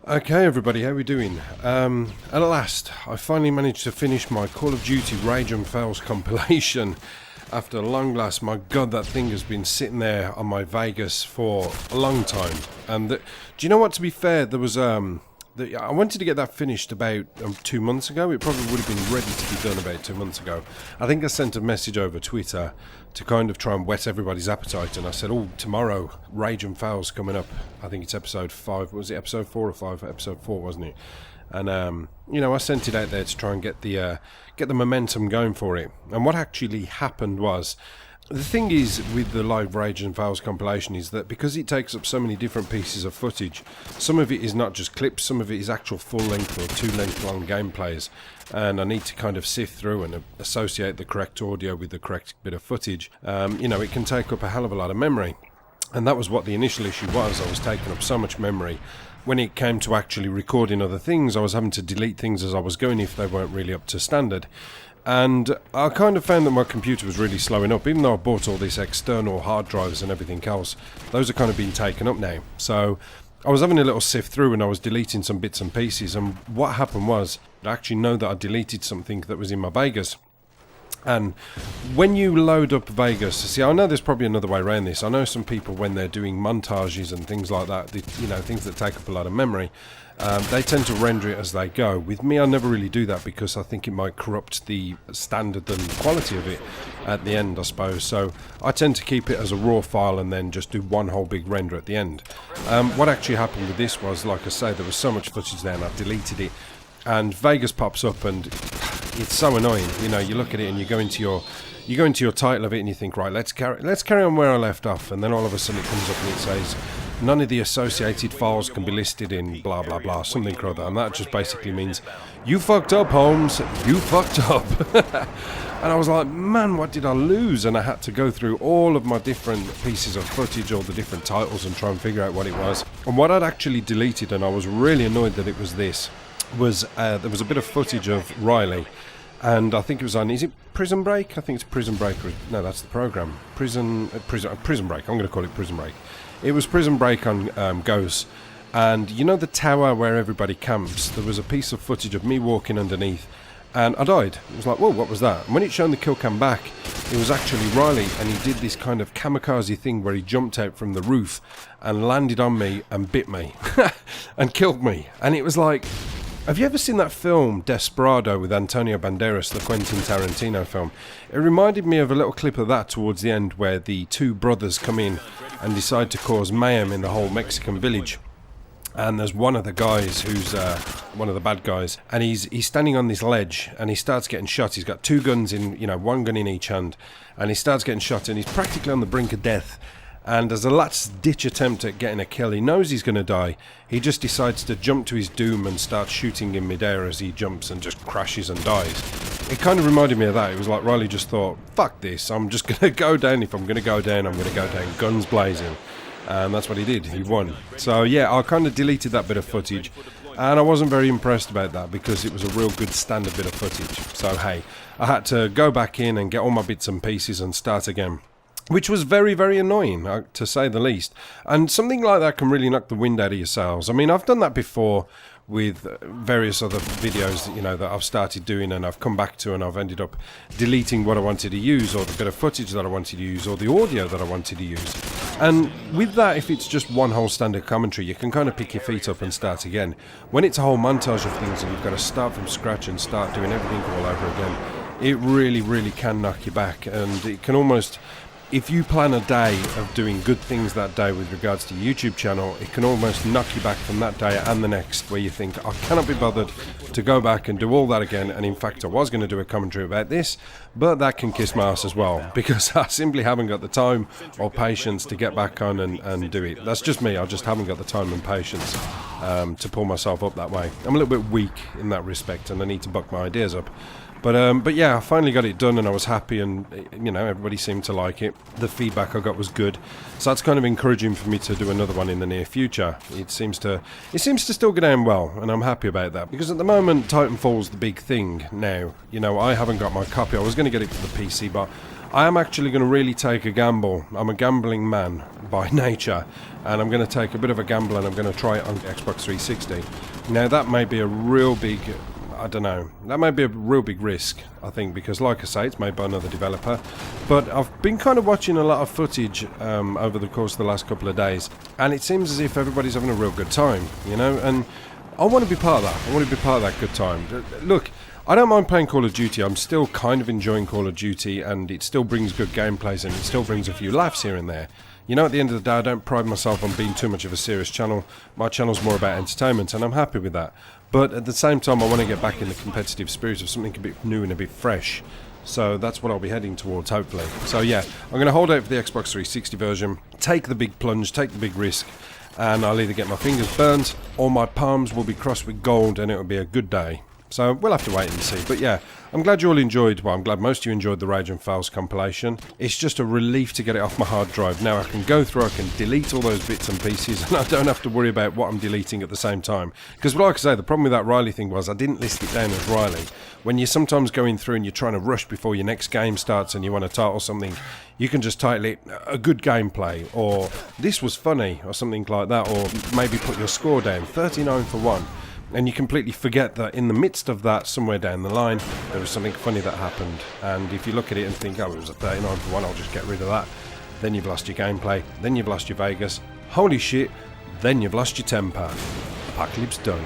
Okay everybody, how we doing? At last, I finally managed to finish my Call of Duty Rage and Fails compilation. After long last, my god, that thing has been sitting there on my Vegas for a long time. And do you know what, to be fair, there was I wanted to get that finished about 2 months ago. It probably would have been ready to be done about 2 months ago. I think I sent a message over Twitter to kind of try and whet everybody's appetite, and I said, oh, tomorrow, Rage and Fails coming up. I think it's episode 5. Was it episode 4 or 5? Episode 4, wasn't it? And, I sent it out there to try and get the momentum going for it. And what actually happened was, the thing is with the live Rage and Fails compilation is that because it takes up so many different pieces of footage, some of it is not just clips, some of it is actual full-length or two-length long gameplays, and I need to kind of sift through and associate the correct audio with the correct bit of footage. It can take up a hell of a lot of memory, and that was what the initial issue was. I was taking up so much memory. When it came to actually recording other things, I was having to delete things as I was going if they weren't really up to standard. And I kind of found that my computer was really slowing up, even though I bought all these external hard drives and everything else. Those are kind of being taken up now. So I was having a little sift through and I was deleting some bits and pieces, and what happened was, I actually know that I deleted something that was in my Vegas. And when you load up Vegas, see, I know there's probably another way around this. I know some people, when they're doing montages and things like that, things that take up a lot of memory, they tend to render it as they go. With me, I never really do that because I think it might corrupt the standard and quality of it at the end, I suppose. So I tend to keep it as a raw file and then just do one whole big render at the end. What actually happened with this was, like I say, there was so much footage there and I deleted it. And Vegas pops up and it's so annoying. You look at it and you go into your title of it and you think, right, let's carry on where I left off, and then all of a sudden it comes up and it says none of the associated files can be listed in blah blah blah, something or other, and that just basically means you fucked up, Holmes, you fucked up. And I was like, man, what did I lose? And I had to go through all of my different pieces of footage, all the different titles, and try and figure out what it was. And what I'd actually deleted, and I was really annoyed that it was this, was there was a bit of footage of Riley, and I think it was on, is it Prison Break? I think it's Prison Break. No, that's the program. Prison Break. I'm going to call it Prison Break. It was Prison Break on Ghost, and you know the tower where everybody camps? There was a piece of footage of me walking underneath, and I died. It was like, whoa, what was that? And when it showed the kill cam back, it was actually Riley, and he did this kind of kamikaze thing where he jumped out from the roof and landed on me and bit me and killed me. And it was like, have you ever seen that film Desperado with Antonio Banderas, the Quentin Tarantino film? It reminded me of a little clip of that towards the end where the two brothers come in and decide to cause mayhem in the whole Mexican village. And there's one of the guys who's one of the bad guys, and he's standing on this ledge and he starts getting shot. He's got two guns in, one gun in each hand, and he starts getting shot and he's practically on the brink of death. And as a last-ditch attempt at getting a kill, he knows he's going to die. He just decides to jump to his doom and start shooting in midair as he jumps and just crashes and dies. It kind of reminded me of that. It was like Riley just thought, fuck this, I'm just going to go down. If I'm going to go down, I'm going to go down guns blazing. And that's what he did. He won. So yeah, I kind of deleted that bit of footage, and I wasn't very impressed about that because it was a real good standard bit of footage. So hey, I had to go back in and get all my bits and pieces and start again, which was very, very annoying, to say the least. And something like that can really knock the wind out of your sails. I mean, I've done that before with various other videos, that I've started doing and I've come back to, and I've ended up deleting what I wanted to use, or the bit of footage that I wanted to use, or the audio that I wanted to use. And with that, if it's just one whole standard commentary, you can kind of pick your feet up and start again. When it's a whole montage of things and you've got to start from scratch and start doing everything all over again, it really, really can knock you back. And it can almost, if you plan a day of doing good things that day with regards to your YouTube channel, it can almost knock you back from that day and the next, where you think, I cannot be bothered to go back and do all that again. And in fact, I was going to do a commentary about this, but that can kiss my ass as well, because I simply haven't got the time or patience to get back on and do it. That's just me. I just haven't got the time and patience to pull myself up that way. I'm a little bit weak in that respect, and I need to buck my ideas up. But yeah, I finally got it done and I was happy, and you know, everybody seemed to like it. The feedback I got was good, so that's kind of encouraging for me to do another one in the near future. It seems to still go down well, and I'm happy about that, because at the moment Titanfall's the big thing now. You know, I haven't got my copy. I was going to get it for the PC, but I am actually going to really take a gamble. I'm a gambling man by nature, and I'm going to take a bit of a gamble and I'm going to try it on the Xbox 360. Now that may be a real big, I don't know, that may be a real big risk, I think, because like I say, it's made by another developer. But I've been kind of watching a lot of footage over the course of the last couple of days, and it seems as if everybody's having a real good time, you know, and I want to be part of that. I want to be part of that good time. Look, I don't mind playing Call of Duty. I'm still kind of enjoying Call of Duty, and it still brings good gameplays, and it still brings a few laughs here and there. You know, at the end of the day, I don't pride myself on being too much of a serious channel. My channel's more about entertainment, and I'm happy with that. But at the same time, I want to get back in the competitive spirit of something a bit new and a bit fresh. So that's what I'll be heading towards, hopefully. So yeah, I'm going to hold out for the Xbox 360 version, take the big plunge, take the big risk, and I'll either get my fingers burnt or my palms will be crossed with gold, and it'll be a good day. So we'll have to wait and see. But yeah, I'm glad you all enjoyed, well, I'm glad most of you enjoyed the Rage and Fails compilation. It's just a relief to get it off my hard drive. Now I can go through, I can delete all those bits and pieces, and I don't have to worry about what I'm deleting at the same time. Because like I say, the problem with that Riley thing was I didn't list it down as Riley. When you're sometimes going through and you're trying to rush before your next game starts and you want to title something, you can just title it a good gameplay, or this was funny, or something like that, or maybe put your score down, 39 for 1. And you completely forget that in the midst of that, somewhere down the line, there was something funny that happened. And if you look at it and think, oh, it was a 39 for 1, I'll just get rid of that. Then you've lost your gameplay, then you've lost your Vegas. Holy shit, then you've lost your temper. Apocalypse done.